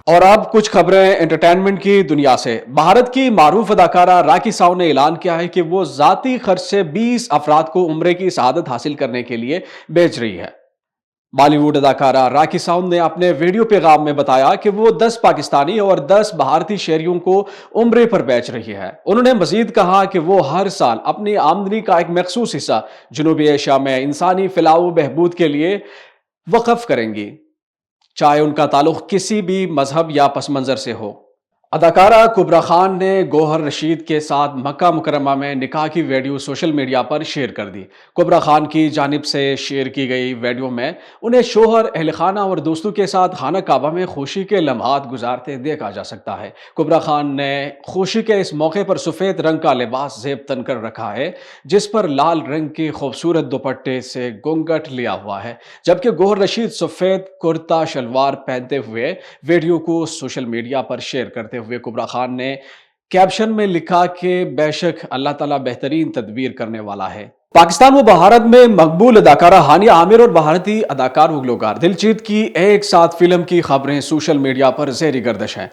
اور اب کچھ خبریں انٹرٹینمنٹ کی دنیا سے۔ بھارت کی معروف اداکارہ راکی ساؤ نے اعلان کیا ہے کہ وہ ذاتی خرچ سے 20 افراد کو عمرے کی سعادت حاصل کرنے کے لیے بھیج رہی ہے۔ بالی ووڈ اداکارہ راکی ساؤنڈ نے اپنے ویڈیو پیغام میں بتایا کہ وہ 10 پاکستانی اور 10 بھارتی شہریوں کو عمرے پر بھیج رہی ہے۔ انہوں نے مزید کہا کہ وہ ہر سال اپنی آمدنی کا ایک مخصوص حصہ جنوبی ایشیا میں انسانی فلاح و بہبود کے لیے وقف کریں گی، چاہے ان کا تعلق کسی بھی مذہب یا پس منظر سے ہو۔ اداکارہ کبرا خان نے گوہر رشید کے ساتھ مکہ مکرمہ میں نکاح کی ویڈیو سوشل میڈیا پر شیئر کر دی۔ کبرا خان کی جانب سے شیئر کی گئی ویڈیو میں انہیں شوہر، اہل خانہ اور دوستوں کے ساتھ خانہ کعبہ میں خوشی کے لمحات گزارتے دیکھا جا سکتا ہے۔ کبرا خان نے خوشی کے اس موقع پر سفید رنگ کا لباس زیب تن کر رکھا ہے، جس پر لال رنگ کے خوبصورت دوپٹے سے گھونگھٹ لیا ہوا ہے، جبکہ گوہر رشید سفید کرتا شلوار پہنتے ہوئے ویڈیو کو سوشل میڈیا پر شیئر کرتے ہوئے کبرا خان نے کیپشن میں لکھا کہ بے شک اللہ تعالیٰ بہترین تدبیر کرنے والا ہے۔ پاکستان و بھارت میں مقبول اداکارہ ہانیہ عامر اور بھارتی اداکار و گلوکار دلجیت کی ایک ساتھ فلم کی خبریں سوشل میڈیا پر زیر گردش ہیں۔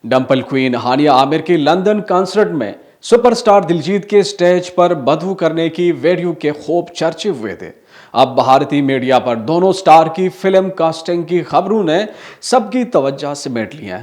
ڈمپل کوئین ہانیہ عامر کی لندن کنسرٹ میں سپر سٹار دلجیت کے سٹیج پر بدھو کرنے کی ویڈیو کے خوب چرچے ہوئے تھے۔ اب بھارتی میڈیا پر دونوں سٹار کی فلم کاسٹنگ کی خبروں نے سب کی توجہ سمیٹ لی ہے۔